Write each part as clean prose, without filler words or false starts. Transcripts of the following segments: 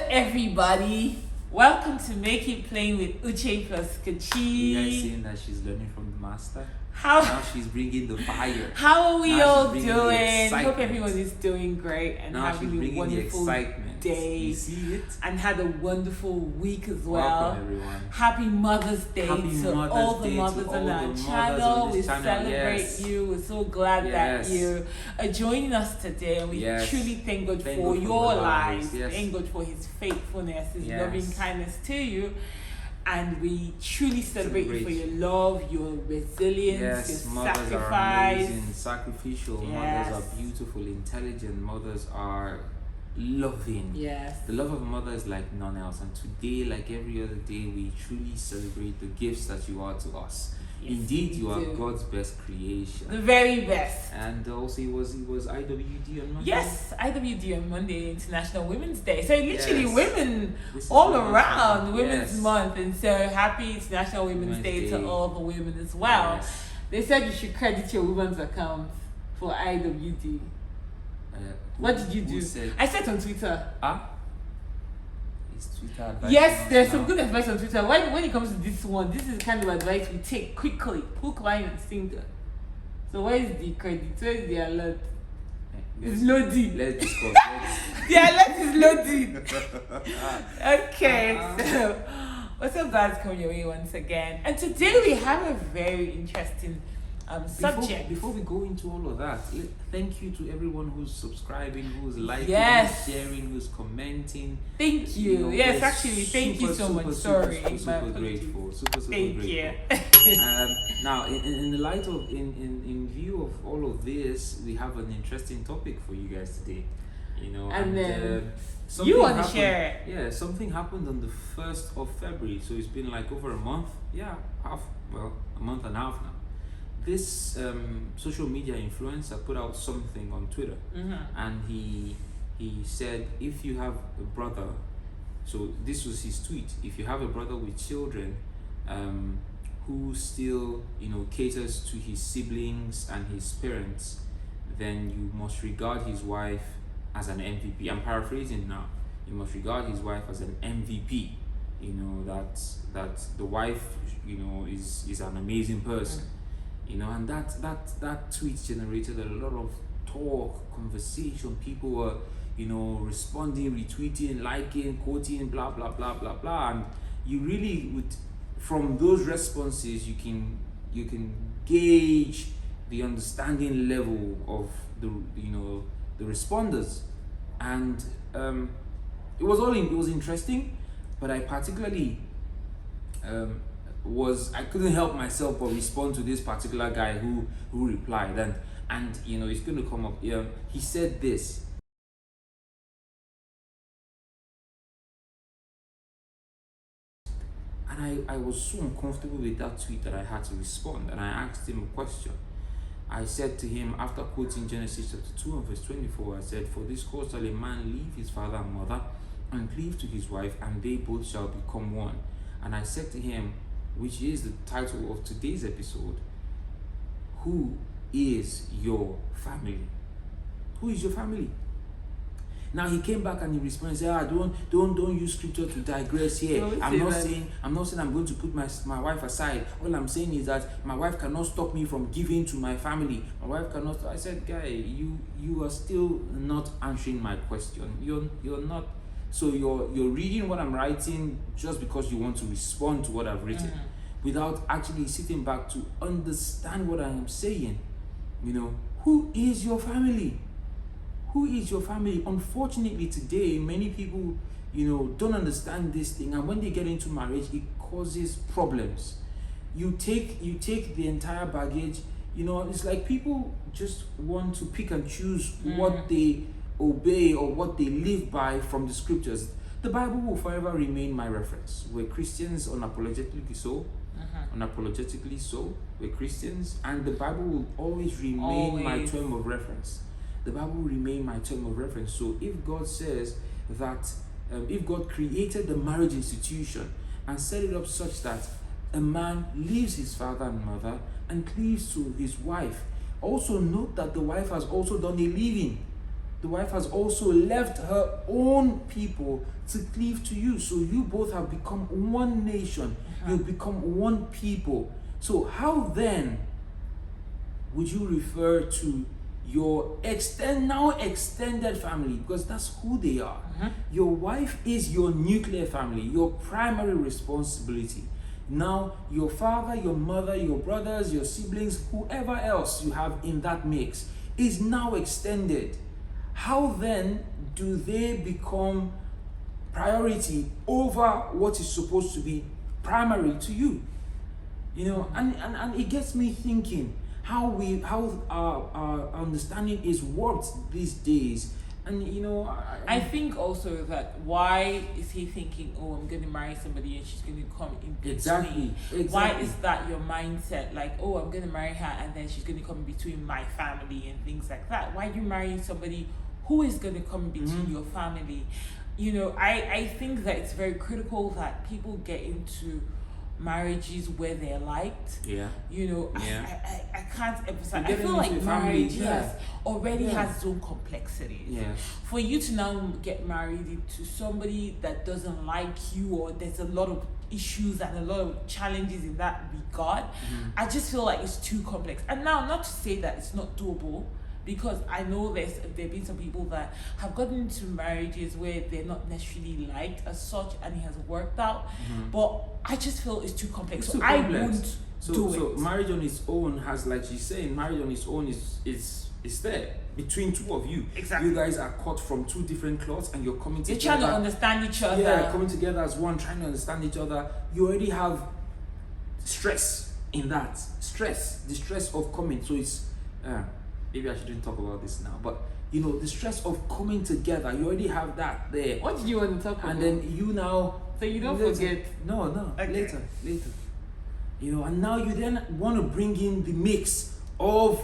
everybody. Welcome to Make It Plain with Uche plus Kachi. You guys saying that she's learning from the master? How Now she's bringing the fire. how are we Now all she's bringing the doing? Hope excitement. everyone is doing great and Now she's having a bringing the wonderful excitement. day. You see it? And had a wonderful week as well. Welcome everyone. Happy Mother's Day Happy to Mother's all the Day to mothers all on the our mothers channel. on We this channel, celebrate yes. you. We're so glad that Yes. you are joining us today. And we Yes. truly thank God Thank for God for your your lives. lives. Yes. Thank God for His faithfulness, His Yes. loving kindness to you. And we truly celebrate you for your love, your resilience, Yes, your mothers sacrifice. are amazing, sacrificial. Yes. Mothers are beautiful, intelligent. Mothers are loving. Yes. The love of a mother is like none else. And today, like every other day, we truly celebrate the gifts that you are to us. Yes, Indeed, we you are do. God's best creation. The very best. And also, it was IWD on Monday. Yes, IWD on Monday, International Women's Day. So literally Yes. women This is all Women's around Month. Women's Yes. Month. And so happy International Women's Day to all the women as well. Yes. They said you should credit your women's account for IWD. What did you Who do? said, I said on Twitter. is Twitter advice Yes, on there's us some now? good advice on Twitter. When it comes to this one, this is the kind of advice we take quickly, hook, line, and sinker. So where is the credit? Where is the alert? It's loading. Let's discuss. The alert is loading. Okay, so what's up, guys? Coming your way once again, and today we have a very interesting subject. Before we go into all of that, thank you to everyone who's subscribing, who's liking, Yes. who's sharing, who's commenting. Thank you. know, Yes, we're actually, thank you so much. Sorry, my super apologies. grateful. Super Thank grateful. you. Now, in the light of, in view of all of this, we have an interesting topic for you guys today. You know, And then something you want to happened- share it. Yeah, something happened on the 1st of February, so it's been like over a month. Yeah, a month and a half now. This social media influencer put out something on Twitter, and he said, if you have a brother, so this was his tweet, if you have a brother with children who still caters to his siblings and his parents, then you must regard his wife as an MVP. I'm paraphrasing now. You must regard his wife as an MVP. That the wife is an amazing person. And that tweet generated a lot of talk, conversation. People were, responding, retweeting, liking, quoting, blah blah blah blah blah. And you really would, from those responses, you can gauge the understanding level of the responders. And it was interesting, but I particularly I couldn't help myself but respond to this particular guy who replied, and it's going to come up. He said this. And I was so uncomfortable with that tweet that I had to respond, and I asked him a question. I said to him, after quoting Genesis chapter 2 and verse 24, I said, "For this cause shall a man leave his father and mother and cleave to his wife, and they both shall become one." And I said to him, which is the title of today's episode, who is your family? Who is your family? Now he came back and he responded, said, don't use scripture to digress here. I'm not saying I'm going to put my wife aside. All I'm saying is that my wife cannot stop me from giving to my family. My wife cannot. I said, guy, you are still not answering my question. You're not. So you're reading what I'm writing just because you want to respond to what I've written, without actually sitting back to understand what I am saying. Who is your family? Who is your family? Unfortunately, today many people, don't understand this thing, and when they get into marriage, it causes problems. You take the entire baggage. It's like people just want to pick and choose what they obey or what they live by from the scriptures. The Bible will forever remain my reference. We're Christians, unapologetically so. Unapologetically so. We're Christians, and the Bible will always remain my term of reference. The Bible will remain my term of reference. So if God says that, if God created the marriage institution and set it up such that a man leaves his father and mother and cleaves to his wife, also note that the wife has also done a leaving. the wife has also left her own people to cleave to you. So you both have become one nation. You've become one people. So how then would you refer to your extended family? Because that's who they are. Your wife is your nuclear family, your primary responsibility. Now, your father, your mother, your brothers, your siblings, whoever else you have in that mix is now extended. How then do they become priority over what is supposed to be primary to you? You know, and it gets me thinking how our understanding is warped these days. And you know, I think also that why is he thinking, oh, I'm going to marry somebody and she's going to come in between? Exactly. Why is that your mindset? Like, oh, I'm going to marry her and then she's going to come in between my family and things like that. Why are you marrying somebody who is going to come in between your family? You know, I think that it's very critical that people get into marriages where they're liked. You know, I can't emphasize. I feel like marriage already has its own complexity. For you to now get married to somebody that doesn't like you, or there's a lot of issues and a lot of challenges in that regard, I just feel like it's too complex. And now, not to say that it's not doable, because I know there've been some people that have gotten into marriages where they're not necessarily liked as such, and it has worked out. But I just feel it's too complex. So I won't do it. So marriage on its own has, like she's saying, marriage on its own is there between two of you. Exactly. You guys are cut from two different cloths, and you're coming together. You're trying to understand each other. Yeah, coming together as one, trying to understand each other. You already have stress in that. The stress of coming. So it's maybe I shouldn't talk about this now, but you know, the stress of coming together, you already have that there. What do you want to talk about? And then you now, so you don't forget. No, okay. later. You know, and now you then want to bring in the mix of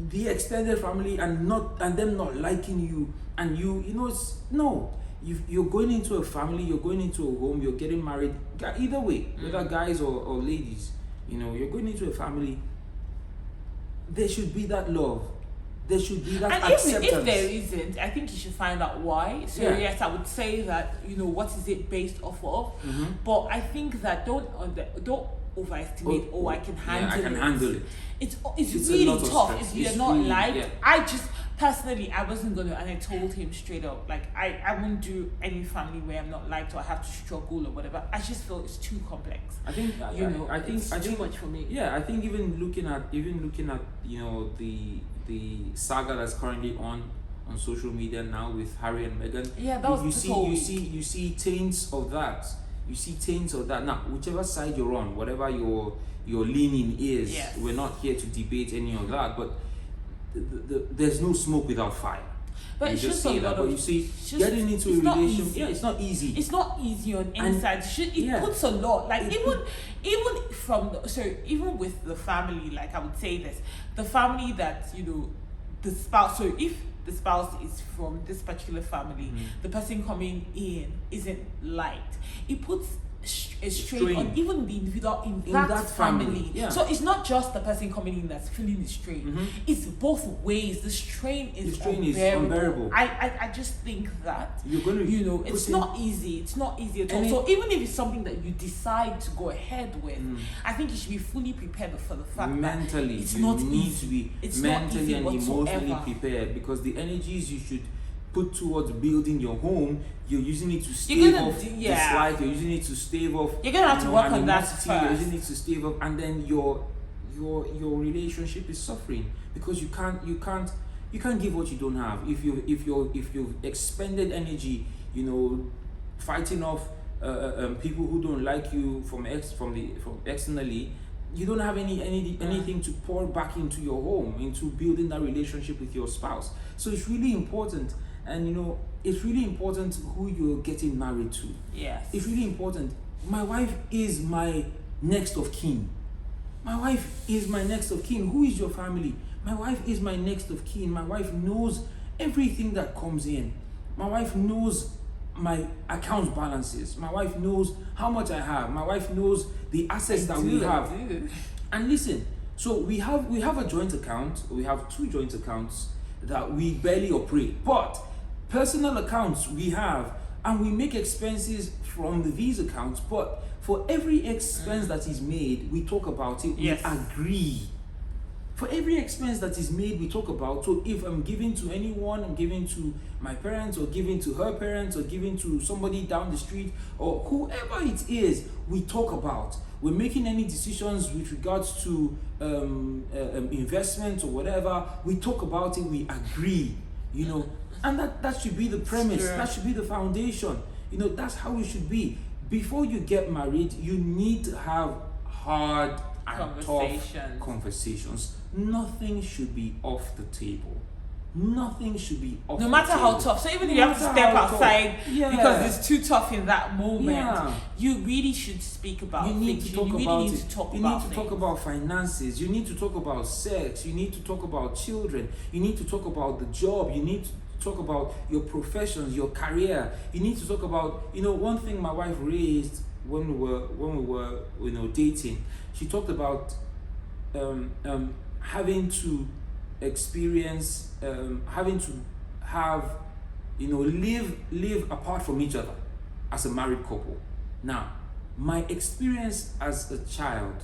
the extended family and them not liking you, and you know, it's no. You're going into a family, you're going into a home, you're getting married. Either way, whether guys or ladies, you know, you're going into a family. There should be that love. There should be that acceptance. If there isn't, I think you should find out why. So yes, I would say that, you know, what is it based off of? But I think that don't overestimate. I can handle it. It's really tough if you're not liked. I just personally, I wasn't gonna, and I told him straight up, like I won't do any family where I'm not liked or I have to struggle or whatever. I just feel it's too complex. I think it's too much for me. Yeah, I think even looking at you know the saga that's currently on social media now with Harry and Meghan. Yeah, that was you see taints of that. You see taints of that. Now, whichever side you're on, whatever your leaning is, we're not here to debate any of that. But there's no smoke without fire. But it's just a lot of. But you see, getting into a relationship, it's not easy. It's not easy on inside. It puts a lot. Like even with the family, like I would say this, the family that, you know, the spouse. So if the spouse is from this particular family, the person coming in isn't liked, it puts a strain on even the individual in that family. So it's not just the person coming in that's feeling the strain. It's both ways. The strain is unbearable. I just think that you're going to, you know, it's not easy. It's not easy at all. So even if it's something that you decide to go ahead with, I think you should be fully prepared for the fact mentally, that it's you not need easy. to be it's mentally not easy and emotionally whatsoever. prepared, because the energies you should put towards building your home, you're using it to stave off dislike, you're using it to stave off, you're gonna have to work on that first. You're using it to stave off, and then your relationship is suffering because you can't give what you don't have. If you've expended energy, you know, fighting off people who don't like you from externally, you don't have anything to pour back into your home, into building that relationship with your spouse. So it's really important. And you know, it's really important who you're getting married to. Yes. It's really important. My wife is my next of kin. My wife is my next of kin. Who is your family? My wife is my next of kin. My wife knows everything that comes in. My wife knows my account balances. My wife knows how much I have. My wife knows the assets we have. And listen, so we have a joint account. We have two joint accounts. that we barely operate. But personal accounts we have, and we make expenses from these accounts. But for every expense that is made, we talk about it, we agree. For every expense that is made, we talk about. So if I'm giving to anyone, I'm giving to my parents, or giving to her parents, or giving to somebody down the street, or whoever it is, we talk about. We're making any decisions with regards to investment or whatever, we talk about it, we agree, and that should be the premise, that should be the foundation. That's how it should be. Before you get married, you need to have hard and tough conversations. Nothing should be off the table. Nothing should be off no matter the how table. tough. So even if you have to step outside because it's too tough in that moment, Yeah. you really should speak about You need things. to talk You really about need it. to talk You about need to talk things. about finances. You need to talk about sex. You need to talk about children. You need to talk about the job. You need to talk about your professions, your career. You need to talk about, one thing my wife raised when we were dating. She talked about having to experience, having to have, live apart from each other as a married couple. Now, my experience as a child,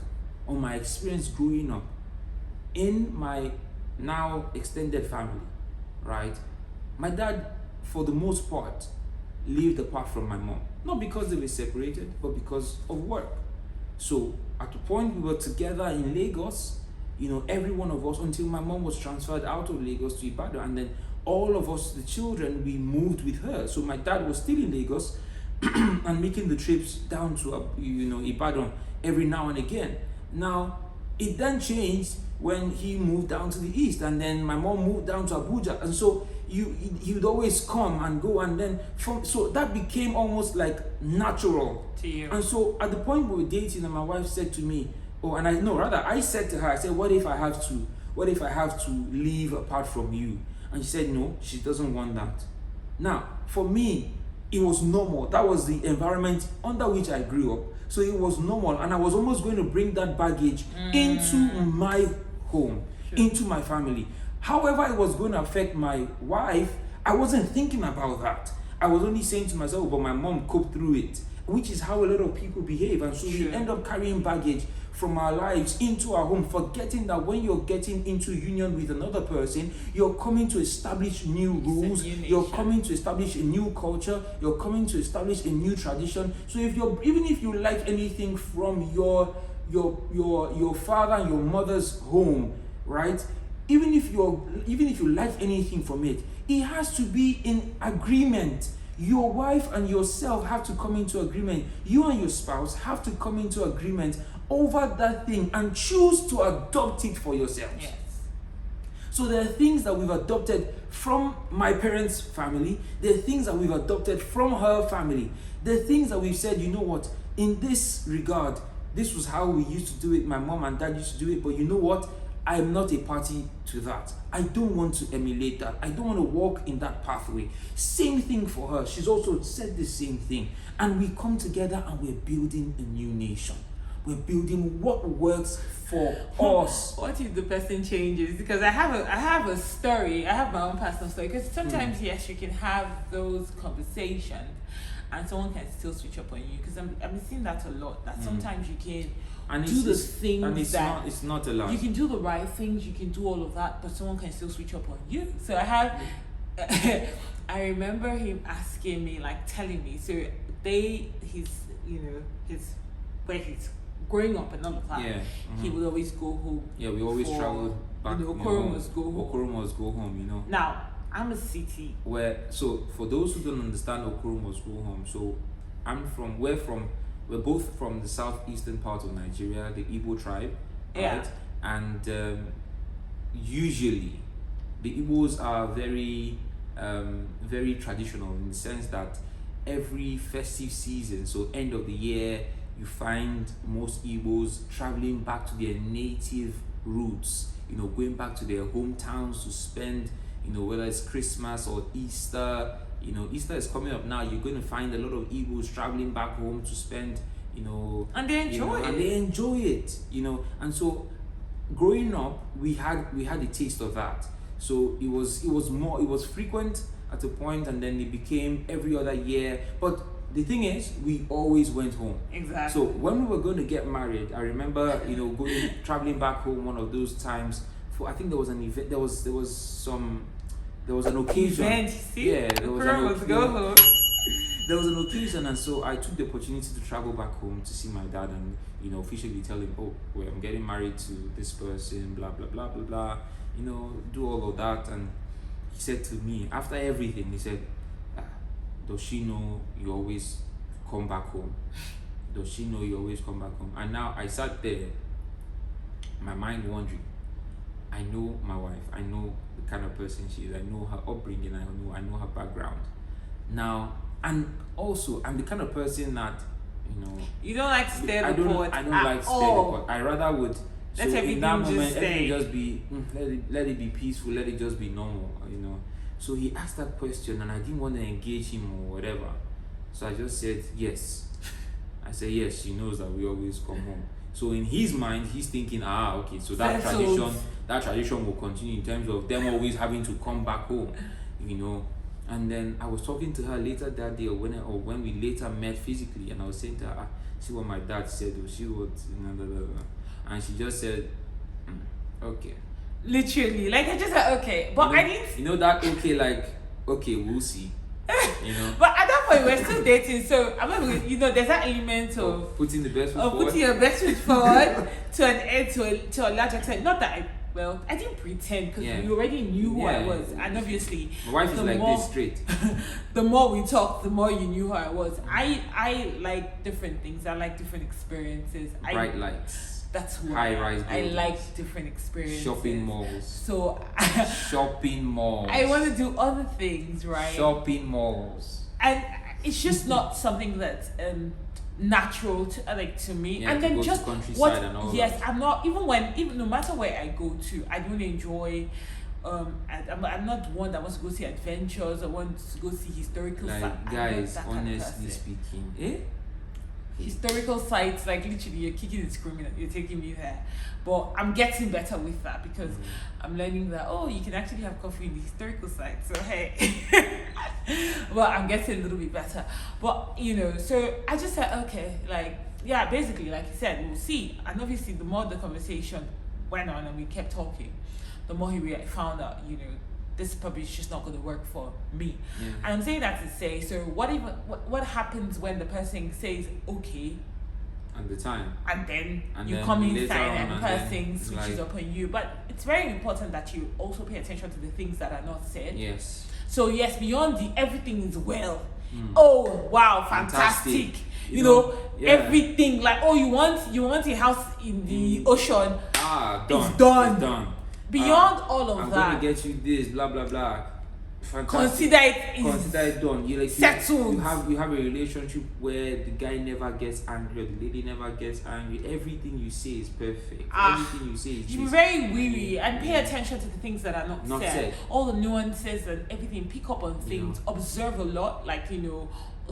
or my experience growing up in my now extended family, right? My dad, for the most part, lived apart from my mom. Not because they were separated, but because of work. So at the point we were together in Lagos, every one of us, until my mom was transferred out of Lagos to Ibadan, and then all of us, the children, we moved with her. So my dad was still in Lagos and making the trips down to Ibadan every now and again. Now, it then changed when he moved down to the east, and then my mom moved down to Abuja, and so he would always come and go, and then so that became almost like natural to you. And so at the point we were dating, and my wife said to me, I said to her, I said, what if I have to live apart from you? And she said no, she doesn't want that. Now, for me, it was normal. That was the environment under which I grew up. So it was normal, and I was almost going to bring that baggage into my home, into my family. However it was going to affect my wife, I wasn't thinking about that. I was only saying to myself, but my mom coped through it, which is how a lot of people behave. And so we end up carrying baggage from our lives into our home, forgetting that when you're getting into union with another person, you're coming to establish new rules, you're coming to establish a new culture, you're coming to establish a new tradition. So even if you like anything from your father and your mother's home, right? Even if you like anything from it, it has to be in agreement. Your wife and yourself have to come into agreement. You and your spouse have to come into agreement over that thing and choose to adopt it for yourselves. Yes. So there are things that we've adopted from my parents' family. There are things that we've adopted from her family. There are things that we've said, you know what, in this regard, this was how we used to do it. My mom and dad used to do it, but you know what? I'm not a party to that. I don't want to emulate that. I don't want to walk in that pathway. Same thing for her. She's also said the same thing. And we come together and we're building a new nation. We're building what works for us. What if the person changes? Because I have a story. I have my own personal story. Because sometimes, yes, you can have those conversations and someone can still switch up on you. Because I'm seeing that a lot. That sometimes you can do the things and it's that not allowed. you can do the right things, you can do all of that, but someone can still switch up on you. So I have I remember him asking me, like telling me, so he's where he's growing up and all of that. Yeah. He would always go home. Yeah, we always traveled back. Okoro must go home. Okoro must go home, Now, I'm a city. So for those who don't understand Okoro must go home, so we're both from the southeastern part of Nigeria, the Igbo tribe, right? And usually the Igbos are very, very traditional in the sense that every festive season, so end of the year, you find most Igbos traveling back to their native roots, going back to their hometowns to spend, whether it's Christmas or Easter. Easter is coming up now. You're going to find a lot of Igbos traveling back home to spend, and they enjoy it. And they enjoy it, And so, growing up, we had a taste of that. So it was frequent at a point, and then it became every other year. But the thing is, we always went home. Exactly. So when we were going to get married, I remember, traveling back home one of those times. For I think there was an event. There was an occasion. Event, see? Yeah, there was an go. There was an occasion, and so I took the opportunity to travel back home to see my dad and officially tell him, oh, well, I'm getting married to this person, blah blah blah blah blah. Do all of that. And he said to me after everything, he said, does she know you always come back home? Does she know you always come back home? And now I sat there, my mind wandering. I know my wife. I know the kind of person she is. I know her upbringing. I know her background. Now, and also, I'm the kind of person that, You don't like to stay the pot. I don't like to stay the pot. I rather would. Let so in that moment, just everything just be let it be peaceful. Let it just be normal. So he asked that question, and I didn't want to engage him or whatever. So I just said yes. I said yes. She knows that we always come home. So in his mind, he's thinking, okay, so that tradition will continue in terms of them always having to come back home, And then I was talking to her later that day, or when we later met physically, and I was saying to her, see what my dad said, or she would, and she just said, okay. Literally, like I just said, okay, but I didn't. That okay, like okay, we'll see. But at that point, we're still dating, so I'm not. There's that element of putting the best foot forward. Putting your best foot forward to an end, to a large extent. Not that I didn't pretend, because you already knew who I was, and obviously my wife is like this straight. The more we talked, the more you knew who I was. I like different things. I like different experiences. Bright lights. That's why high-rise buildings. I like different experiences. Shopping malls. So shopping malls. I want to do other things, right? Shopping malls. And it's just not something that's natural to me. Yeah, and to then go just to countryside and all yes, that. I'm not even no matter where I go to, I don't enjoy. I'm not one that wants to go see adventures or wants to go see historical sites. Guys, honestly speaking, historical sites, like literally you're kicking and screaming, you're taking me there. But I'm getting better with that, because I'm learning that you can actually have coffee in the historical sites. So hey, well, I'm getting a little bit better. But so I just said okay, basically like you said, we'll see. And obviously the more the conversation went on and we kept talking, the more he found out this probably is just not going to work for me. And I'm saying that to say, so what happens when the person says okay at the time, and then you come inside and the person switches up on you? But it's very important that you also pay attention to the things that are not said. Yes. So yes, beyond the everything is well. Oh wow, fantastic. Everything, like you want a house in the ocean. Done. It's done. It's done. Beyond all of I'm that, going to get you this, blah blah blah. Fantastic. Consider it done. Settled. You have a relationship where the guy never gets angry or the lady never gets angry. Everything you say is perfect. Everything you say is be very weary and pay attention to the things that are not said. All the nuances and everything. Pick up on things. Observe a lot.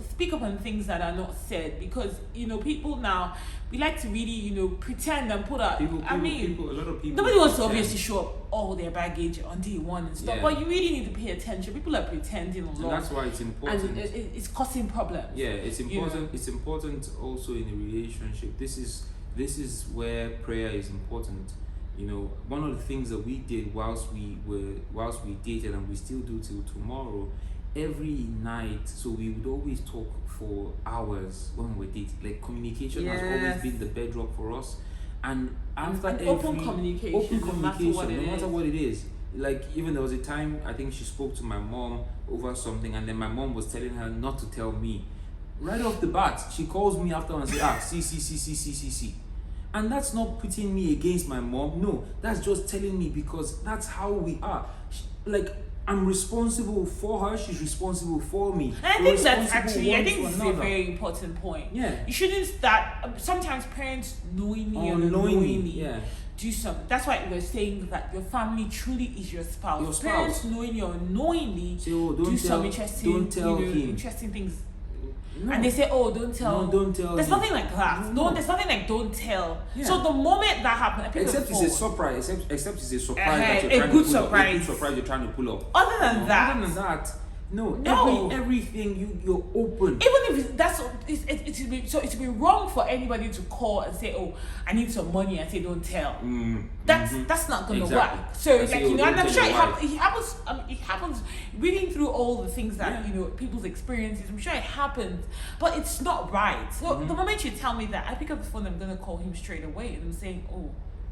Speak up on things that are not said, because people now, we like to really pretend and put out. A lot of people. Nobody wants to obviously show up all their baggage on day one and stuff, but you really need to pay attention. People are pretending a lot, and that's why it's important. And it's causing problems. Yeah, it's important. It's important also in a relationship. This is where prayer is important. One of the things that we did whilst we dated, and we still do till tomorrow, every night, so we would always talk for hours when we were dating. Like, communication has always been the bedrock for us. And after open communication, no matter what it is. Like, even there was a time, I think she spoke to my mom over something, and then my mom was telling her not to tell me. Right off the bat, she calls me after and says, see. And that's not putting me against my mom. No, that's just telling me, because that's how we are. I'm responsible for her, she's responsible for me. And I think this is a very important point. Yeah. You shouldn't start, sometimes parents unknowingly do something. That's why we're saying that your family truly is your spouse. Parents knowingly or unknowingly do some interesting things. No. And they say, oh, don't tell. No, don't tell There's him. nothing like that. No. There's nothing like don't tell. Yeah. So the moment that happened, I picked Except up it's the a phone. surprise. Except it's a surprise that you're A trying good to pull up. A surprise. good surprise you're trying to pull up. Other than that, Other than that, no. No. Everything you're open. even if it'd be wrong for anybody to call and say, oh, I need some money, and say don't tell. That's not gonna Exactly. work. So And say, like, oh, you know, don't and I'm tell sure your wife. it happens reading through all the things that Yeah. people's experiences. I'm sure it happens, but it's not right. So the moment you tell me that, I pick up the phone. I'm gonna call him straight away, and I'm saying, oh,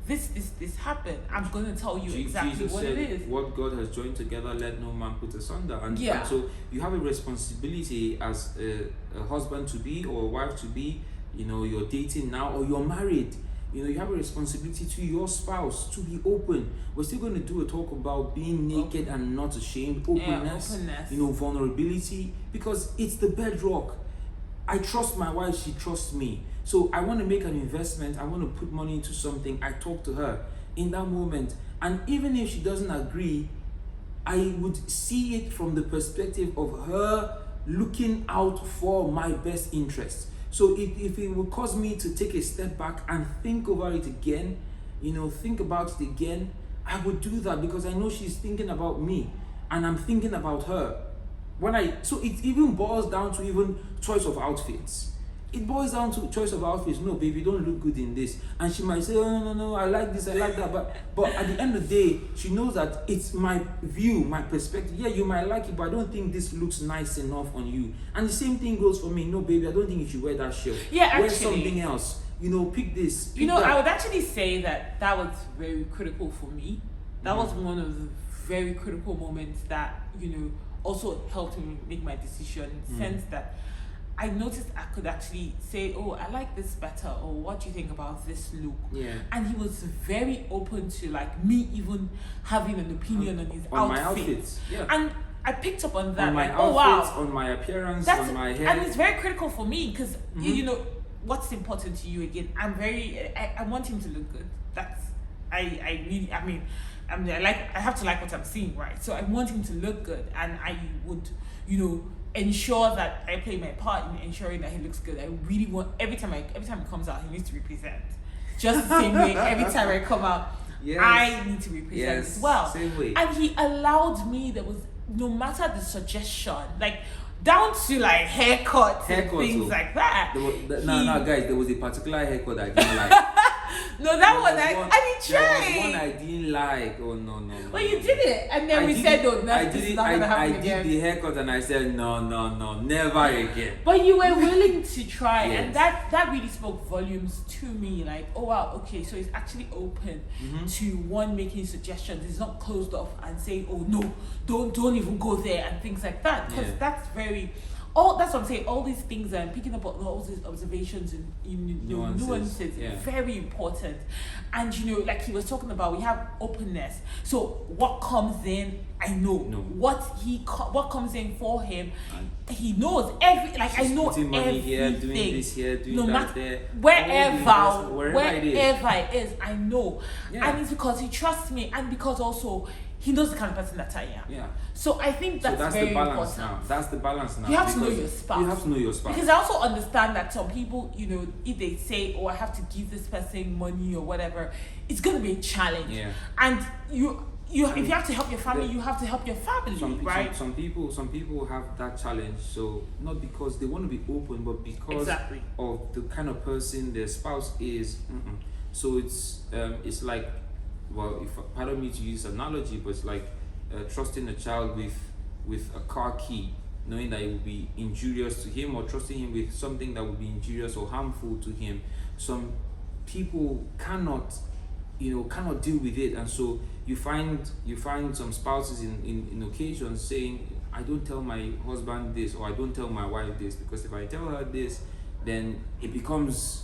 this happened. I'm gonna tell you exactly Jesus what said, it is. what God has joined together, let no man put asunder. And so you have a responsibility as a husband to be or a wife to be. You know, you're dating now or you're married. You know, you have a responsibility to your spouse to be open. We're still going to do a talk about being naked and not ashamed, openness, you know, vulnerability, because it's the bedrock. I trust my wife, she trusts me. So I want to make an investment, I want to put money into something. I talk to her in that moment. And even if she doesn't agree, I would see it from the perspective of her looking out for my best interest. So if it would cause me to take a step back and think over it again, you know, think about it again, I would do that because I know she's thinking about me and I'm thinking about her. So it even boils down to even choice of outfits. It boils down to choice of outfits. No, baby, don't look good in this. And she might say, oh, no, I like this, I like that. But at the end of the day, she knows that it's my view, my perspective. Yeah, you might like it, but I don't think this looks nice enough on you. And the same thing goes for me. No, baby, I don't think you should wear that shirt. Yeah, wear something else. You know, pick this. Pick that. I would actually say that was very critical for me. That was one of the very critical moments that, also helped me make my decision in the sense that I noticed I could actually say, oh, I like this better, or what do you think about this look? Yeah. And he was very open to like me even having an opinion on his on my outfits. Yeah. And I picked up on that. On my like, outfits, oh wow. on my appearance, That's, on my hair. and it's very critical for me because what's important to you again. I want him to look good. I have to like what I'm seeing, right? So I want him to look good, and I would, ensure that I play my part in ensuring that he looks good. I really want every time he comes out, he needs to represent. Just the same way every time I come out, I need to represent as well. Same way. And he allowed me. There was no matter the suggestion, like down to like haircuts and things like that. Guys, there was a particular haircut I didn't like. No, that one I did try. There was one I didn't like. Oh no. Well, you did it, and then we said, "Oh, no, this is not gonna happen again." I did the haircut, and I said, "No, never again." But you were willing to try, and that really spoke volumes to me. Like, oh wow, okay, so it's actually open to one making suggestions. It's not closed off and saying, "Oh no, don't even go there," and things like that. Because that's very. That's what I'm saying. All these things and picking up on all these observations and nuances very important. And like he was talking about, we have openness. So what comes in, I know. What comes in for him, he knows I know putting money everything. Here, doing this here, doing that there. Wherever it is, I know. Yeah. And it's because he trusts me, and because also he knows the kind of person that I am. Yeah. So I think that's very the balance important. now. That's the balance now. You have to know your spouse. You have to know your spouse. Because I also understand that some people, if they say, "Oh, I have to give this person money or whatever," it's going to be a challenge. Yeah. And if you have to help your family, you have to help your family, right? Some people have that challenge. So not because they want to be open, but because of the kind of person their spouse is. So it's like. Well, pardon me to use analogy, but it's like trusting a child with a car key, knowing that it will be injurious to him, or trusting him with something that will be injurious or harmful to him. Some people cannot deal with it, and so you find some spouses in occasions saying, "I don't tell my husband this, or I don't tell my wife this, because if I tell her this, then it becomes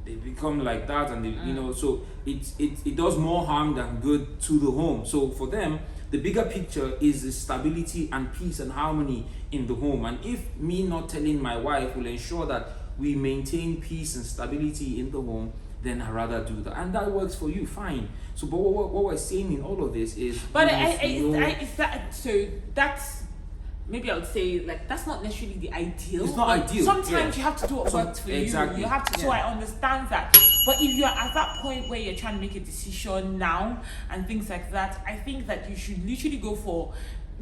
they become like that, and so it does more harm than good to the home." So for them, the bigger picture is the stability and peace and harmony in the home. And if me not telling my wife will ensure that we maintain peace and stability in the home, then I rather do that, and that works for you, fine. So, but what we're saying in all of this is, but that's maybe I would say like that's not necessarily the ideal. It's not but ideal. Sometimes you have to do what works for exactly. you. You have to. So I understand that. But if you're at that point where you're trying to make a decision now and things like that, I think that you should literally go for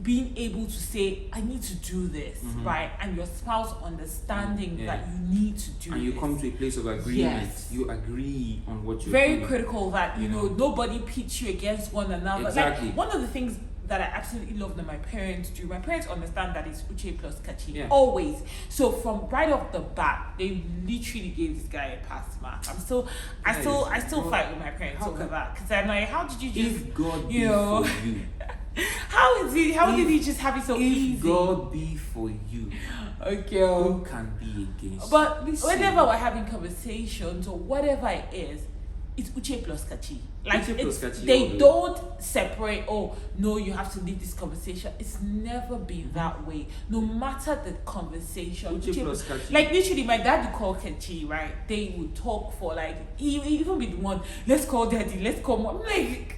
being able to say, I need to do this, right? And your spouse understanding that you need to do and you this. come to a place of agreement. Yes. You agree on what you're Very doing. critical that, you know, nobody pits you against one another. Exactly. Like, one of the things that I absolutely love that my parents do, my parents understand that it's Uche plus Kachi. Yeah. Always. So from right off the bat, they literally gave this guy a pass mark. I still fight with my parents over that. Because I'm like, how did you just, If God you be know, for you, how did he just have it so easy? if God be for you, Okay. who can be against But you? Listen. whenever we're having conversations or whatever it is, it's Uche plus Kachi. Like Uche plus Kachi all they the don't separate. Oh no, you have to leave this conversation. It's never been that way. No matter the conversation, Uche plus Kachi. like literally, my dad would call Kachi, right? They would talk for like he even be the one. Let's call daddy. Let's call mom. I'm like.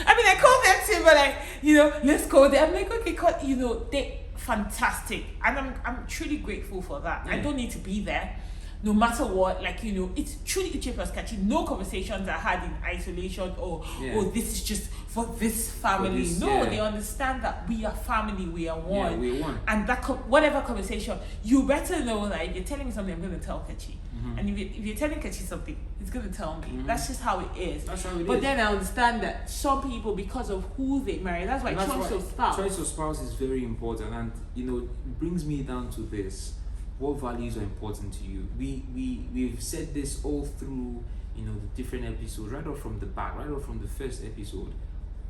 I mean, I call them too, but like, you know, let's go there. I'm like, okay, you know, they fantastic, and I'm truly grateful for that. I don't need to be there, no matter what. Like, you know, it's truly Uche plus Kachi. No conversations are had in isolation or oh, this is just for this family. They understand that we are family, we are one. Yeah, we're one. And that whatever conversation, you better know that if you're telling me something, I'm going to tell Kachi. And if you're telling Kachi something, he's going to tell me. That's just how it is. That's how it but is. then I understand that some people, because of who they marry, that's why choice of spouse is very important. And you know, it brings me down to this: what values are important to you? We've said this all through, you know, the different episodes, right off from the back, right off from the first episode.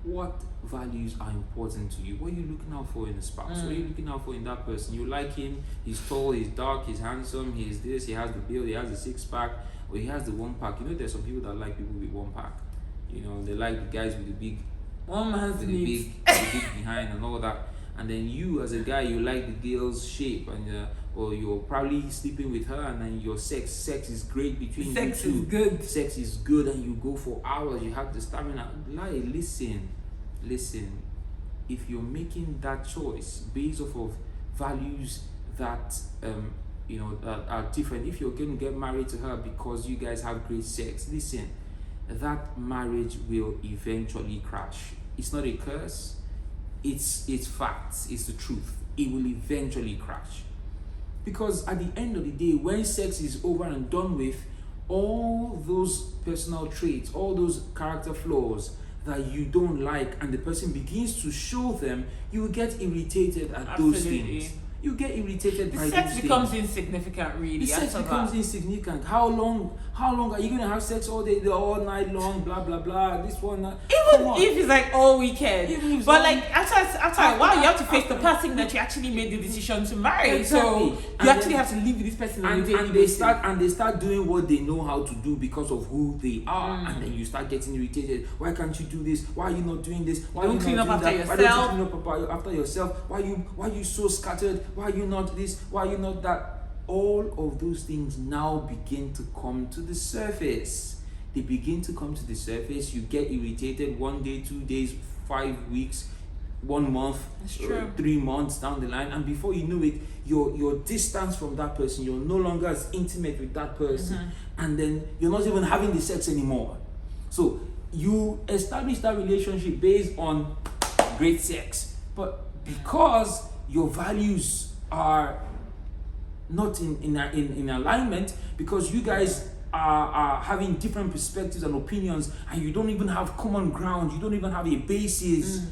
What values are important to you? What are you looking out for in a spouse? What are you looking out for in that person? You like him, he's tall, he's dark, he's handsome, he's this, he has the build, he has the six pack, or he has the one pack. You know, there's some people that like people with one pack. You know, they like the guys with the big big behind and all that. And then you, as a guy, you like the girl's shape, and or you're probably sleeping with her, and then your sex is great between you two. Sex is good, and you go for hours. You have the stamina. Like, listen. If you're making that choice based off of values that you know that are different, if you're going to get married to her because you guys have great sex, listen, that marriage will eventually crash. It's not a curse. It's facts. It's the truth. It will eventually crash. Because at the end of the day, when sex is over and done with, all those personal traits, all those character flaws that you don't like, and the person begins to show them, you will get irritated at those things. You get irritated by those things. Sex becomes insignificant, really. The sex becomes insignificant. How long are you gonna have sex all day, all night long? Blah blah blah. This one. Even if it's like all weekend. But like after a while, you have to face the person that you actually made the decision to marry. Exactly. So you actually have to live with this person on a daily basis. They start doing what they know how to do because of who they are, and then you start getting irritated. Why can't you do this? Why are you not doing this? Why don't clean up after yourself? Why don't you clean up after yourself? Why are you so scattered? Why are you not this? Why are you not that? All of those things now begin to come to the surface. They begin to come to the surface. You get irritated 1 day, 2 days, 5 weeks, 1 month, 3 months down the line, and before you know it, you're distanced from that person. You're no longer as intimate with that person, and then you're not even having the sex anymore. So you establish that relationship based on great sex, but because your values are not in alignment, because you guys are having different perspectives and opinions, and you don't even have common ground, you don't even have a basis,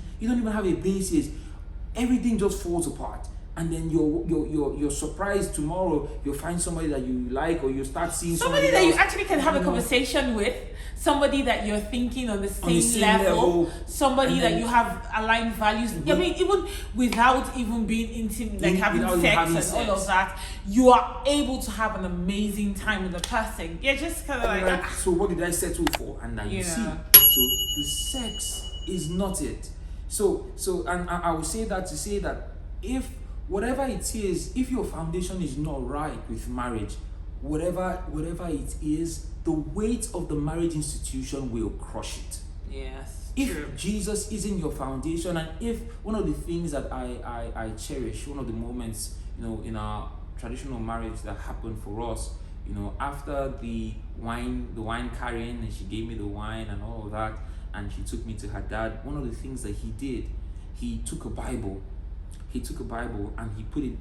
everything just falls apart. And then you're surprised tomorrow you'll find somebody that you like, or you start seeing somebody that you actually can have a conversation with, somebody that you're thinking on the same level, somebody that you have aligned values. I mean, even without even being intimate, like having sex and all of that, you are able to have an amazing time with the person. You're just kind of like, so what did I settle for? And now you see, so the sex is not it. So and I will say that to say that if whatever it is, if your foundation is not right with marriage, whatever it is, the weight of the marriage institution will crush it. Yes. If True. Jesus isn't your foundation, and if one of the things that I cherish, one of the moments, in our traditional marriage that happened for us, after the wine carrying, and she gave me the wine and all of that, and she took me to her dad, one of the things that he did, he took a Bible and he put it,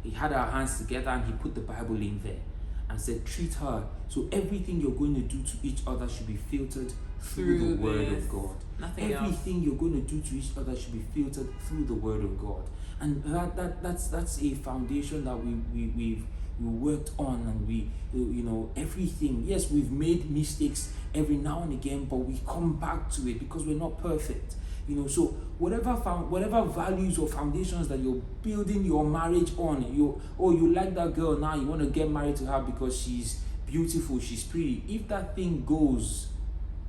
he had our hands together and he put the Bible in there and said, treat her. So everything you're going to do to each other should be filtered through the Word of God. Nothing else. Everything you're going to do to each other should be filtered through the Word of God. And that's a foundation that we worked on, and we everything. Yes, we've made mistakes every now and again, but we come back to it because we're not perfect. So whatever values or foundations that you're building your marriage on, you like that girl now, you want to get married to her because she's beautiful, she's pretty. If that thing goes,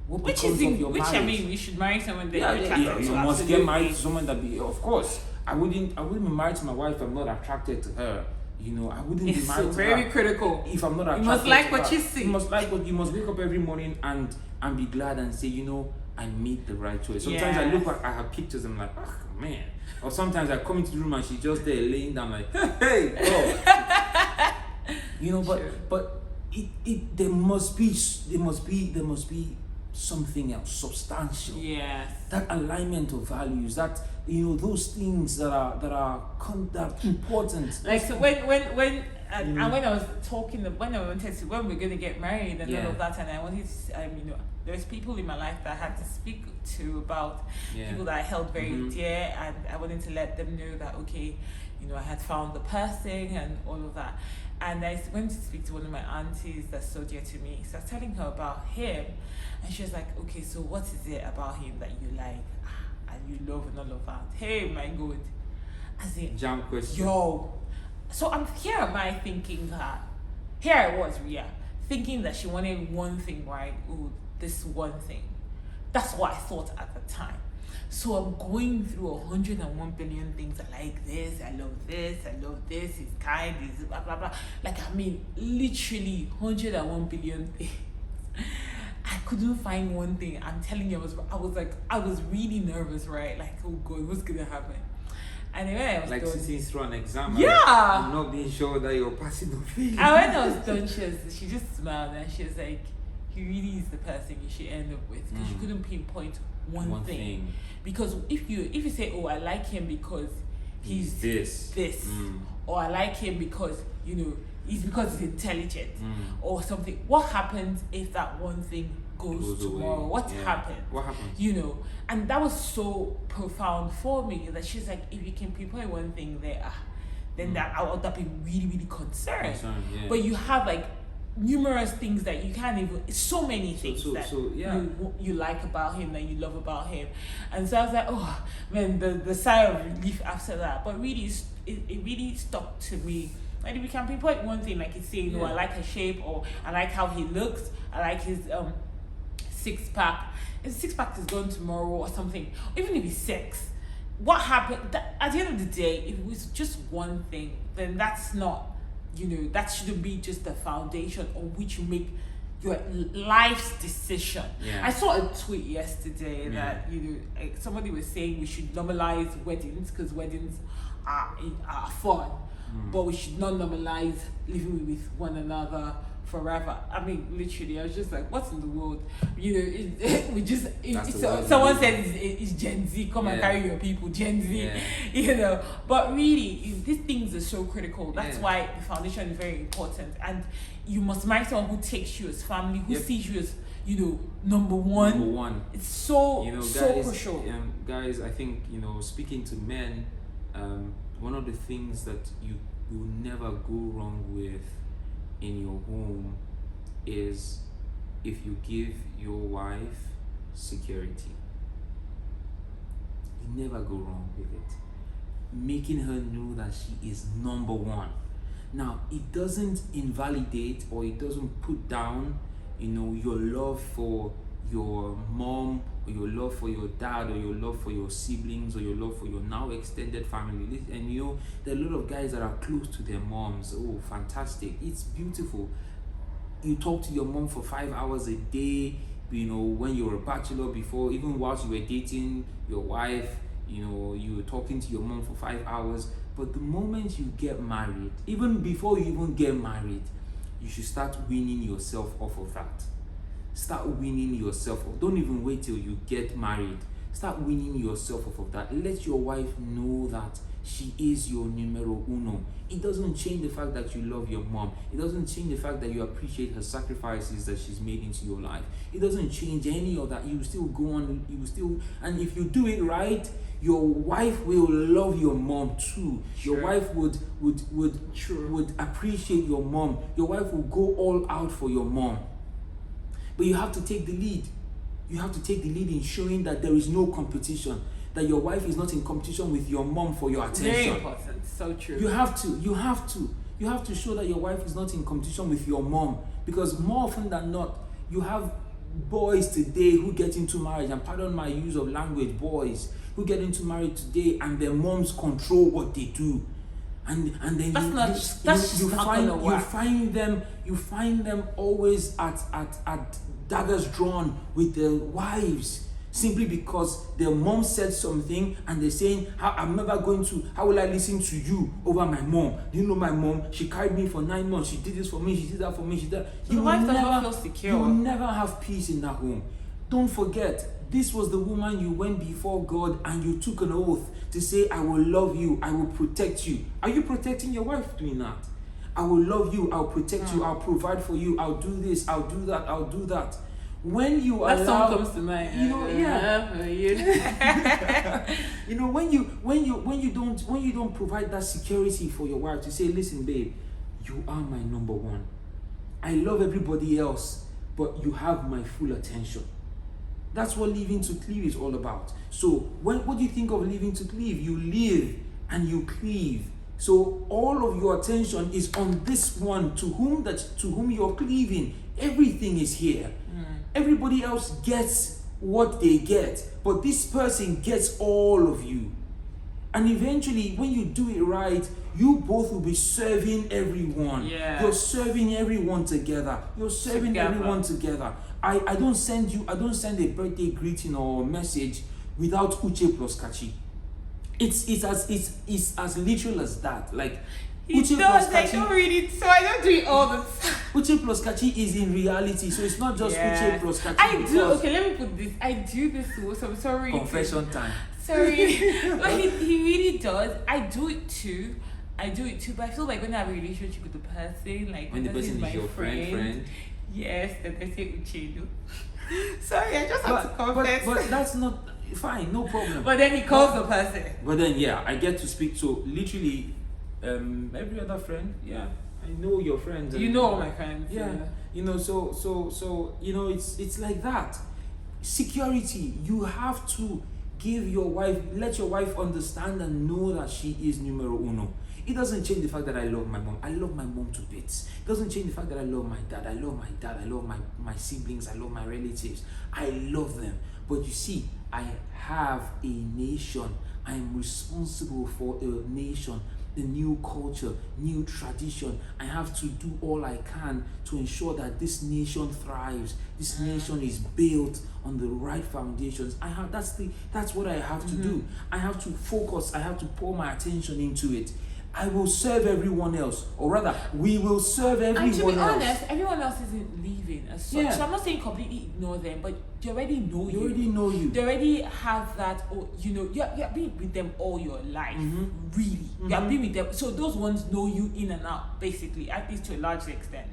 what becomes of your marriage? I mean, we should marry someone that you're attracted to. You must get married to someone that of course. I wouldn't be married to my wife if I'm not attracted to her. I wouldn't be married to her. It's very critical. If I'm not attracted to her. You must like what you see. You must wake up every morning and be glad and say, I made the right choice. Sometimes I look back, I have pictures, I'm like, oh man. Or sometimes I come into the room and she's just there laying down like, hey, bro. But there must be something else substantial. Yes. That alignment of values, that those things that are important. Like, so when and when I was talking, when we're going to get married and all of that, and I wanted to, there's people in my life that I had to speak to about people that I held very dear, and I wanted to let them know that, okay, I had found the person and all of that. And I went to speak to one of my aunties that's so dear to me. So I was telling her about him, and she was like, okay, so what is it about him that you like and you love and all of that? Hey, my God. As in, jump question. Yo. So I was, Ria, thinking that she wanted one thing, right? Oh, this one thing. That's what I thought at the time. So I'm going through 101 billion things. I like this, I love this, he's kind, he's blah, blah, blah. Like, literally 101 billion things. I couldn't find one thing. I'm telling you, I was really nervous, right? Like, oh God, what's gonna happen? And then when I was like done, sitting through an exam, yeah, and not being sure that you're passing or failing. And when I was done, she just smiled and she was like, he really is the person you should end up with, because you couldn't pinpoint one thing. Because if you say, oh, I like him because he's this, or I like him because he's intelligent or something. What happens if that one thing goes tomorrow? Away. What happens? And that was so profound for me that she's like, if you can pinpoint one thing there, then that I would be really, really concerned. But you have like numerous things that you can't even, so many things you like about him, that you love about him. And so I was like, oh man, the sigh of relief after that. But really it really stuck to me. Like, if we can pinpoint one thing, like it's saying, I like her shape, or I like how he looks, I like his six-pack. His six-pack is gone tomorrow or something. Even if he's sex, what happened at the end of the day, if it was just one thing, then that's not, that shouldn't be just the foundation on which you make your life's decision. I saw a tweet yesterday that somebody was saying we should normalize weddings because weddings are fun, but we should not normalize living with one another forever. I mean, literally, I was just like, what's in the world? Someone said it's Gen Z. Come and carry your people, Gen Z. But really, these things are so critical. That's why the foundation is very important, and you must marry someone who takes you as family, who sees you as number one. It's so so crucial. Guys, I think speaking to men, one of the things that you will never go wrong with in your home is if you give your wife security. You never go wrong with it. Making her know that she is number one. Now, it doesn't invalidate or it doesn't put down, your love for your mom, or your love for your dad, or your love for your siblings, or your love for your now extended family. And there are a lot of guys that are close to their moms. Oh, fantastic. It's beautiful. You talk to your mom for 5 hours a day, when you were a bachelor before, even whilst you were dating your wife, you were talking to your mom for 5 hours. But the moment you get married, even before you even get married, you should start weaning yourself off of that. Start weaning yourself off. Don't even wait till you get married. Start weaning yourself off of that. Let your wife know that she is your numero uno. It doesn't change the fact that you love your mom. It doesn't change the fact that you appreciate her sacrifices that she's made into your life. It doesn't change any of that. You still go on, and if you do it right, your wife will love your mom too. Sure. Your wife would appreciate your mom. Your wife will go all out for your mom. But you have to take the lead. You have to take the lead in showing that there is no competition. That your wife is not in competition with your mom for your attention. Very important. So true. You have to show that your wife is not in competition with your mom. Because more often than not, you have boys today who get into marriage, and pardon my use of language, boys who get into marriage today and their moms control what they do. And then you find them always at daggers drawn with their wives, simply because their mom said something and they're saying, how will I listen to you over my mom? Do you know my mom? She carried me for 9 months. She did this for me. She did that for me. She did that. So the wife does not feel secure. You will never have peace in that home. Don't forget, this was the woman you went before God and you took an oath to say, I will love you, I will protect you. Are you protecting your wife doing that? I will love you, I'll protect you, I'll provide for you, I'll do this, I'll do that, I'll do that. When you that allow, song comes to mind. When you don't provide that security for your wife to say, listen, babe, you are my number one. I love everybody else, but you have my full attention. That's what living to cleave is all about. So what do you think of living to cleave? You live and you cleave. So all of your attention is on this one to whom you're cleaving. Everything is here. Everybody else gets what they get, but this person gets all of you. And eventually, when you do it right, you both will be serving everyone. Yeah. You're serving everyone together. You're serving everyone together. I don't send a birthday greeting or message without Uche plus Kachi. It's as literal as that. Like Uche does, I don't read it, so I don't do it all the time. Uche plus Kachi is in reality, so it's not just Uche plus Kachi. I do. Okay, let me put this. I do this too. So I'm sorry. Confession time. Sorry, but he really does. I do it too, but I feel like when I have a relationship with the person, like when the person is my your friend. Yes, then I say Uche. Sorry, I just have to confess. But that's not fine, no problem. But then he calls the person. But then I get to speak to literally every other friend. Yeah, I know your friends. You know all my friends. Yeah. So it's like that. Security. You have to let your wife understand and know that she is numero uno. It doesn't change the fact that I love my mom. I love my mom to bits. It doesn't change the fact that I love my dad. I love my dad. I love my siblings. I love my relatives. I love them. But you see, I have a nation. I am responsible for a nation, a new culture, new tradition. I have to do all I can to ensure that this nation thrives. This nation is built on the right foundations. That's what I have to do. I have to focus. I have to pour my attention into it. I will serve everyone else, or rather, we will serve everyone else. And to be honest, everyone else isn't leaving as such. Yeah. So I'm not saying completely ignore them, but they already know you. They already know you. They already have that, you have been with them all your life, really. You have been with them. So those ones know you in and out, basically, at least to a large extent.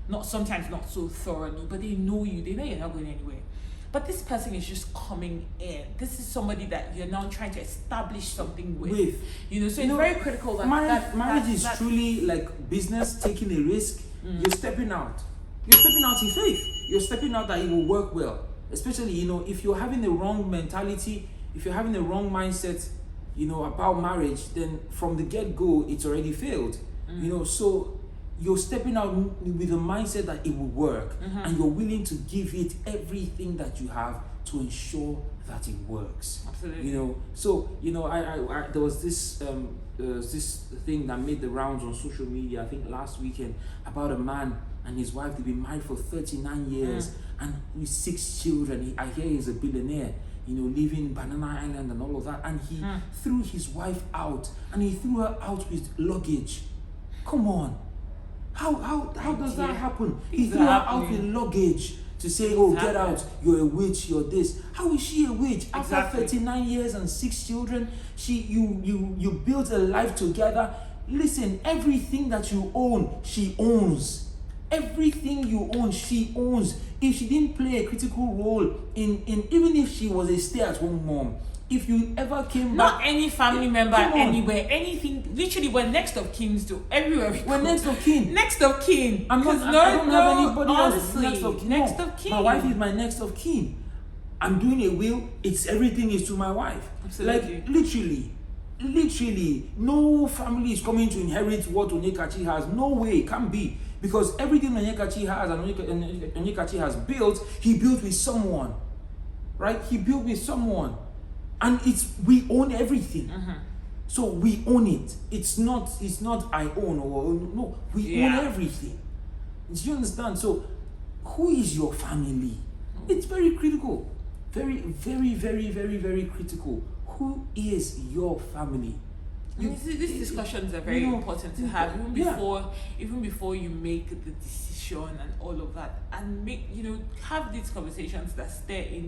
Not sometimes not so thoroughly, but they know you. They know you're not going anywhere. But this person is just coming in. This is somebody that you're now trying to establish something with. So it's very critical that marriage is truly like business, taking a risk. You're stepping out. You're stepping out in faith. You're stepping out that it will work well. Especially, if you're having the wrong mentality, if you're having the wrong mindset, about marriage, then from the get-go, it's already failed. So you're stepping out with a mindset that it will work, and you're willing to give it everything that you have to ensure that it works. Absolutely. So I there was this this thing that made the rounds on social media, I think last weekend, about a man and his wife. They've been married for 39 years and with 6 children. I hear he's a billionaire, living in Banana Island and all of that. And he threw his wife out, and he threw her out with luggage. Come on. How does that happen? He threw her out with luggage to say, oh, get out, you're a witch, you're this. How is she a witch? After 39 years and 6 children, you built a life together. Listen, everything that you own, she owns. Everything you own, she owns. If she didn't play a critical role in even if she was a stay-at-home mom, if you ever came not back, any family member anywhere, anything, literally, we're next of kin to everywhere. We're next of kin. Next of kin. I don't have anybody honestly, else next of kin. Next of kin. My wife is my next of kin. I'm doing a will. Everything is to my wife. Absolutely. Like literally, no family is coming to inherit what Onyekachi has. No way, it can't be. Because everything Onyekachi has and Onyekachi has built, he built with someone. Right? He built with someone. And we own everything. So we own it. It's not I own or no. We own everything. Do you understand? So who is your family? It's very critical. Very, very, very, very, very critical. Who is your family? These discussions are very important to have even before you make the decision and all of that, and have these conversations that stay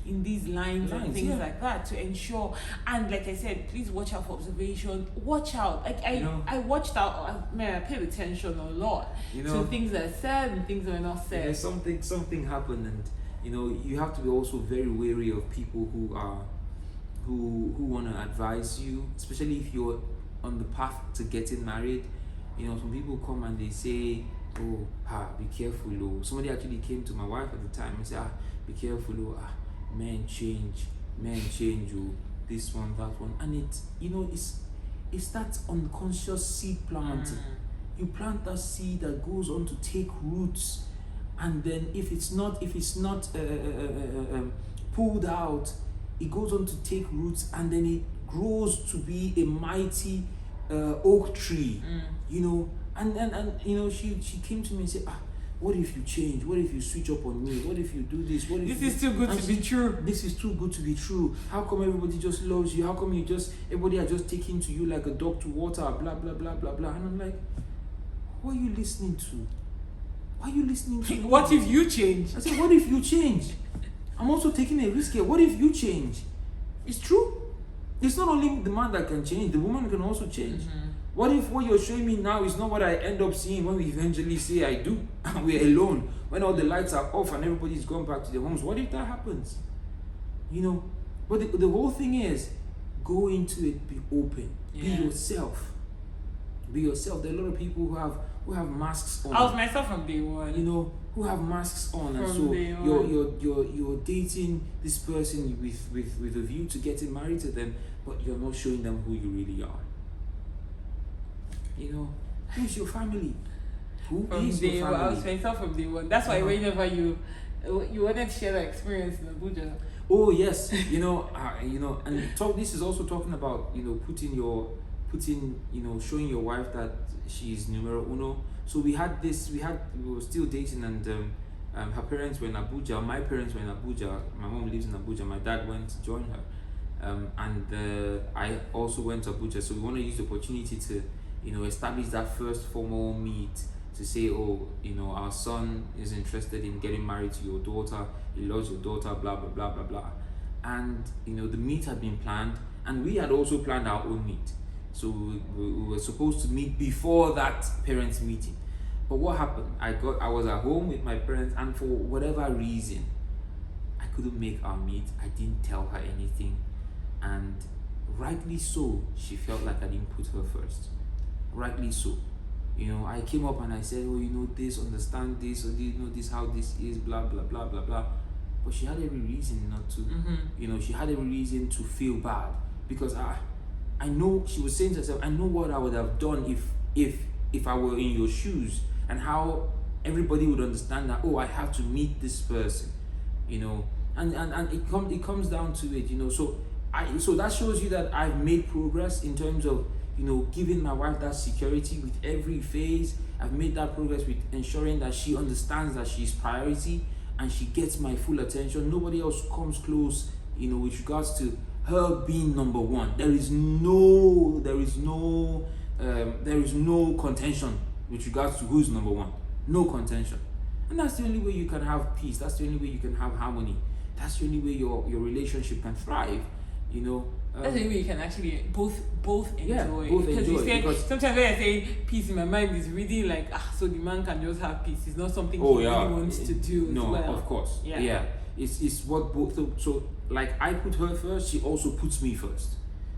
in these lines and things like that to ensure. And like I said, please watch out for observation. Watch out. Like I watched out. I paid attention a lot to things that are said and things that are not said. Yeah, something happened, and you have to be also very wary of people who want to advise you, especially if you're on the path to getting married. Some people come and they say, oh, be careful. Oh. Somebody actually came to my wife at the time and said, be careful. Oh, men change. Oh, this one, that one. And it's that unconscious seed planting. You plant that seed that goes on to take roots, and then if it's not pulled out, it goes on to take roots, and then it grows to be a mighty oak tree. And she came to me and said, what if you change? What if you switch up on me? What if you do this? This is too good to be true. This is too good to be true. How come everybody just loves you? How come everybody are just taking to you like a dog to water? Blah blah blah blah blah. And I'm like, what are you listening to? Why are you listening to? What if you change? I said, what if you change? I'm also taking a risk here. What if you change? It's true. It's not only the man that can change, the woman can also change. What if what you're showing me now is not what I end up seeing when we eventually say I do, and we're alone, when all the lights are off and everybody's gone back to their homes? What if that happens? But the whole thing is, go into it, be open, be yourself. Be yourself. There are a lot of people who have masks on. I was myself from day one. Who have masks on, and From so day one. you're dating this person with a view to getting married to them, but you're not showing them who you really are. Who's your family? Who is your family? I was myself from day one. That's why whenever you wanted to share that experience in Abuja. Oh yes, and this is also talking about showing your wife that she's numero uno. So we were still dating, and her parents were in Abuja, my parents were in Abuja, my mom lives in Abuja, my dad went to join her, and I also went to Abuja. So we want to use the opportunity to establish that first formal meet, to say, our son is interested in getting married to your daughter, he loves your daughter, blah blah blah blah blah. And the meet had been planned, and we had also planned our own meet. So we were supposed to meet before that parents' meeting. But what happened? I was at home with my parents, and for whatever reason, I couldn't make our meet. I didn't tell her anything. And rightly so, she felt like I didn't put her first. Rightly so. I came up and I said, this, understand this, or this, how this is, blah, blah, blah, blah, blah. But she had every reason not to. She had every reason to feel bad, because I know, she was saying to herself, I know what I would have done if I were in your shoes, and how everybody would understand that, I have to meet this person, and it comes down to it, so that shows you that I've made progress in terms of giving my wife that security with every phase. I've made that progress with ensuring that she understands that she's priority and she gets my full attention. Nobody else comes close, with regards to her being number one. There is no contention with regards to who's number one. No contention. And that's the only way you can have peace. That's the only way you can have harmony. That's the only way your relationship can thrive. That's the only way you can actually both enjoy. Yeah, both enjoy. Because sometimes when I say peace in my mind is really like, so the man can just have peace. It's not something he really wants to do. No, as well. of course. Yeah. It's what both. So like I put her first, she also puts me first.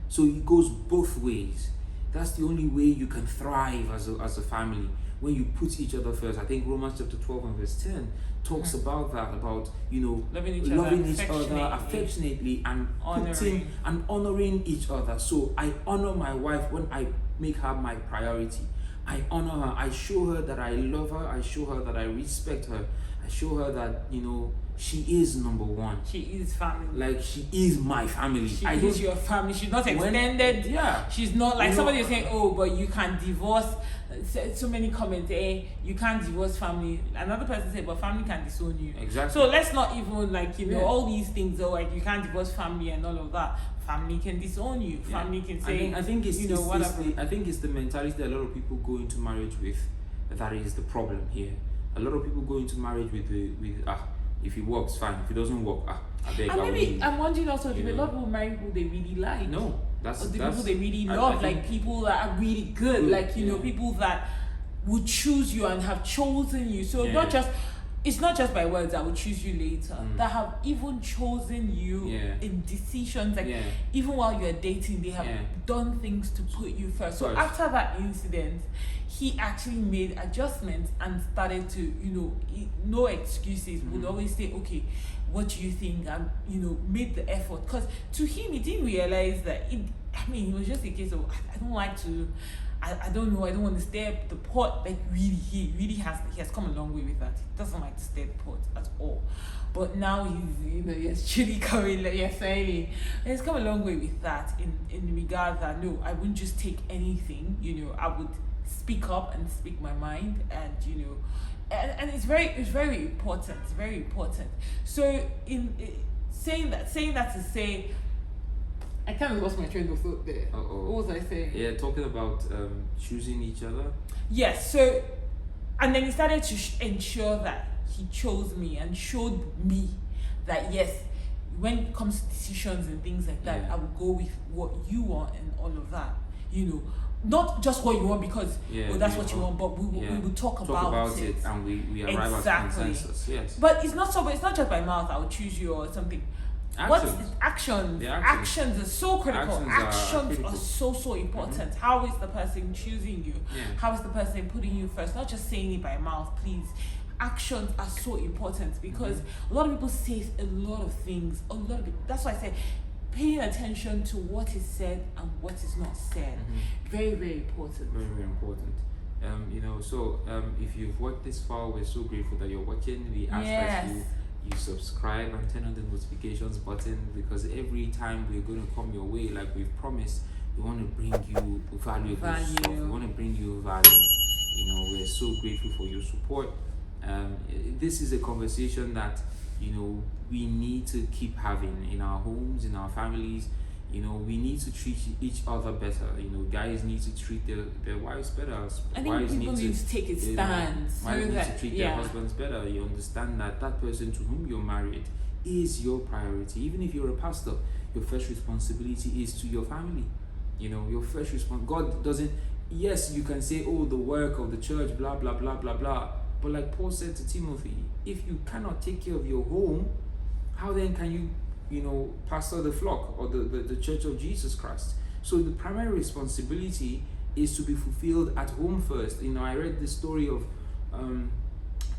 So it goes both ways. That's the only way you can thrive as a family, when you put each other first. I think Romans chapter 12 and verse 10 talks about that, about loving each other affectionately and putting and honoring each other. So I honor my wife when I make her my priority. I honor her. I show her that I love her. I show her that I respect her. I show her that she is number one. She is family. Like, she is my family. She is your family. She's not extended. She's not like somebody is saying, but you can divorce. So many comments, you can't divorce family. Another person said, but family can disown you. Exactly. So let's not even all these things, like you can't divorce family and all of that. Family can disown you. Family can say, I think it's whatever. I think it's the mentality that a lot of people go into marriage with that is the problem here. A lot of people go into marriage with if it works, fine. If it doesn't work, I beg. And maybe I'm wondering also, do a lot of people marry who they really like? No, that's people they really love, like people that are really good, like people that would choose you and have chosen you. So it's not just by words that will choose you later, that have even chosen you in decisions, like even while you're dating, they have done things to put you first. So after that incident, he actually made adjustments and started to, no excuses, would always say, okay, what do you think? And, made the effort. Because to him, he didn't realize that, it was just a case of, I don't like to, I don't know, I don't want to stir up the pot. Like, he has come a long way with that. He doesn't like to stir the pot at all. But now he's truly coming, like you're saying, he's come a long way with that in regard that, no, I wouldn't just take anything, I would speak up and speak my mind, and and it's very important. It's very important. So in saying that to say, I kind of lost my train of thought there. What was I saying? Yeah, talking about choosing each other. Yes. So, and then he started to ensure that he chose me and showed me that yes, when it comes to decisions and things like that, I will go with what you want and all of that. Not just what you want because that's what you want, but we will talk about it and we arrive at consensus. Yes. But it's not just by mouth, I will choose you or something. Actions? Actions are so critical. Actions are so important. How is the person choosing you? How is the person putting you first? Not just saying it by mouth, please. Actions are so important because a lot of people say a lot of things. That's why I say paying attention to what is said and what is not said. Very, very important. Very, very important. If you've watched this far, we're so grateful that you're watching. We ask that you subscribe and turn on the notifications button, because every time we're going to come your way, like we've promised, we want to bring you valuable stuff. We want to bring you value. We're so grateful for your support. This is a conversation that we need to keep having in our homes, in our families. We need to treat each other better. Guys need to treat their wives better. I think people need to take a stand. Wives need to treat their husbands better. You understand that person to whom you're married is your priority. Even if you're a pastor, your first responsibility is to your family. Your first God doesn't. Yes, you can say, the work of the church, blah blah blah blah blah. But like Paul said to Timothy, if you cannot take care of your home, how then can you pastor the flock or the church of Jesus Christ? So the primary responsibility is to be fulfilled at home first. I read the story of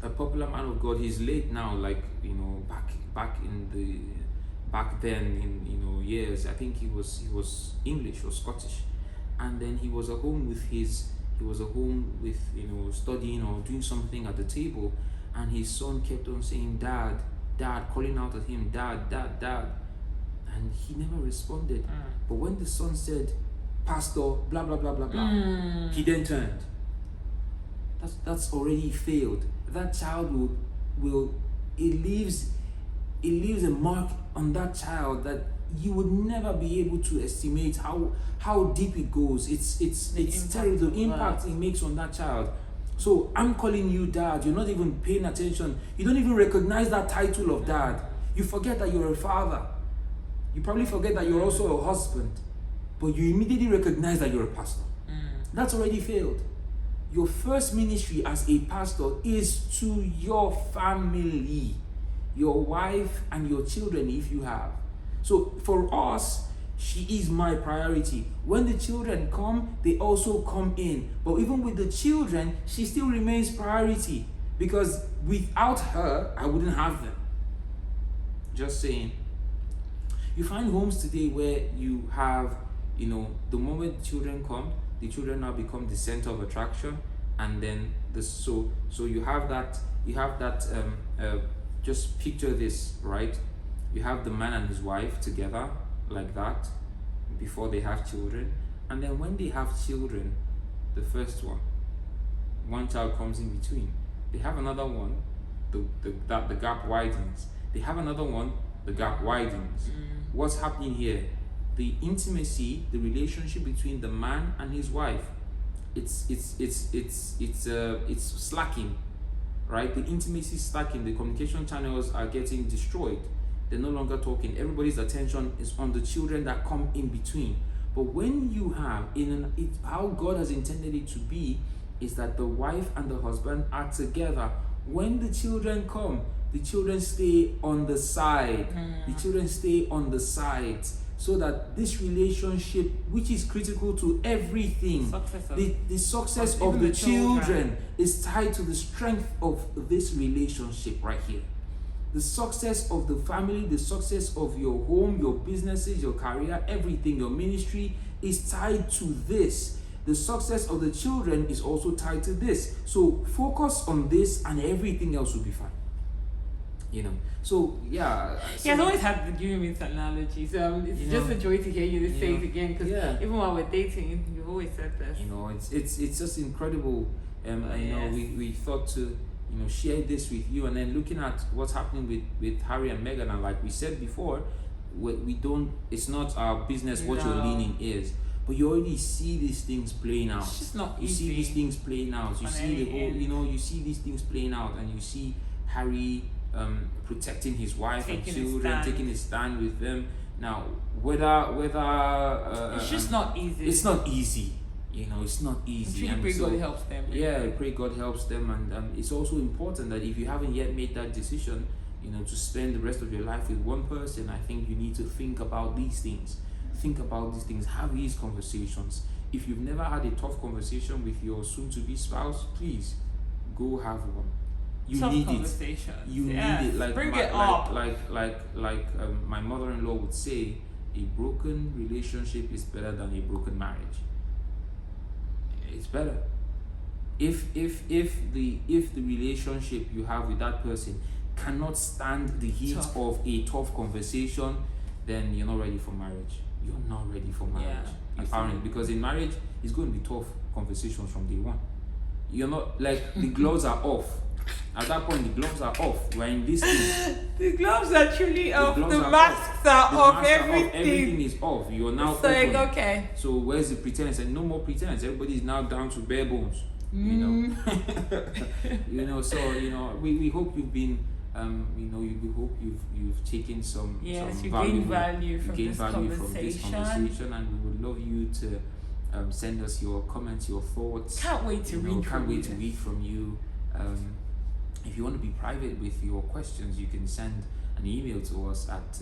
a popular man of God. He's late now, back then in years. I think he was English or Scottish, and then he was at home with studying or doing something at the table, and his son kept on saying, "Dad, dad, calling out at him, dad, dad, dad. And he never responded. But when the son said, pastor, blah, blah, blah, blah, blah, he then turned. That's already failed. That child it leaves a mark on that child that you would never be able to estimate how deep it goes. It's terrible, the impact it makes on that child. So I'm calling you dad, you're not even paying attention. You don't even recognize that title of dad. You forget that you're a father. You probably forget that you're also a husband. But you immediately recognize that you're a pastor. That's already failed. Your first ministry as a pastor is to your family, your wife and your children if you have. So for us, she is my priority. When the children come, they also come in. But even with the children, she still remains priority, because without her, I wouldn't have them. Just saying. You find homes today where you have, the moment children come, the children now become the center of attraction, and then so you have that just picture this, right? You have the man and his wife together like that before they have children, and then when they have children, the first one child comes in between. They have another one, the gap widens. They have another one, the gap widens. What's happening here? The intimacy, the relationship between the man and his wife, it's slacking, right? The intimacy is slacking. The communication channels are getting destroyed. They're no longer talking. Everybody's attention is on the children that come in between. But when you have how God has intended it to be is that the wife and the husband are together. When the children come, the children stay on the side. The children stay on the sides, so that this relationship, which is critical to everything, the success of the children is tied to the strength of this relationship right here. The success of the family, the success of your home, your businesses, your career, everything, your ministry is tied to this. The success of the children is also tied to this. So focus on this and everything else will be fine. So yeah. He has always had giving me this analogy, so it's just a joy to hear you say it again, because even while we're dating, you've always said this. It's just incredible. We thought to share this with you, and then looking at what's happening with Harry and Meghan, and like we said before, it's not our business what your leaning is, but you already see these things playing out. It's just not you easy. See these things playing out. You see the whole, you see these things playing out, and you see Harry protecting his wife and children, taking his stand with them. Now, whether it's just not easy. It's not easy. It's not easy. And pray God helps them. Pray God helps them, and it's also important that if you haven't yet made that decision, to spend the rest of your life with one person, I think you need to think about these things. Have these conversations. If you've never had a tough conversation with your soon-to-be spouse, please go have one. You need it. You need it. Like bring it up. Like my mother-in-law would say, a broken relationship is better than a broken marriage. It's better. If the relationship you have with that person cannot stand the heat of a tough conversation, then you're not ready for marriage. You're not ready for marriage. Apparently, because in marriage, it's going to be tough conversations from day one. You're not like the gloves are off. At that point, the gloves are off. We're in this thing. The gloves are truly off. The masks are off. Everything is off. You are now open. Okay. So where's the pretense? And no more pretense. Everybody is now down to bare bones. So we hope you've been we hope you've taken some value from this conversation, and we would love you to send us your comments, your thoughts. Can't wait to read from you. If you want to be private with your questions, you can send an email to us at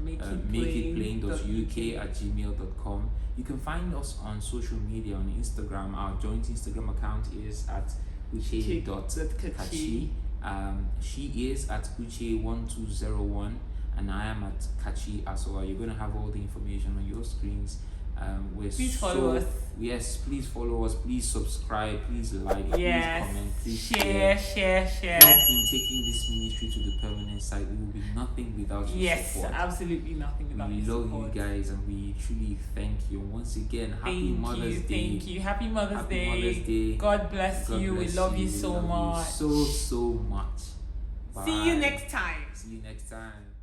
makeitplain.uk@gmail.com. You can find us on social media on Instagram. Our joint Instagram account is at uche.kachi. She is at uche1201, and I am at Kachi as well. You're going to have all the information on your screens. Please follow us. Yes, please follow us. Please subscribe. Please like. Yes. Please comment. Please share. Help in taking this ministry to the permanent side. We will be nothing without your support. Yes, absolutely nothing without We your love support. you guys, and we truly thank you. Once again, happy Mother's Day. Thank you. Happy Mother's Happy Day. Mother's Day. God bless you. We love you so much. So much. Bye. See you next time. See you next time.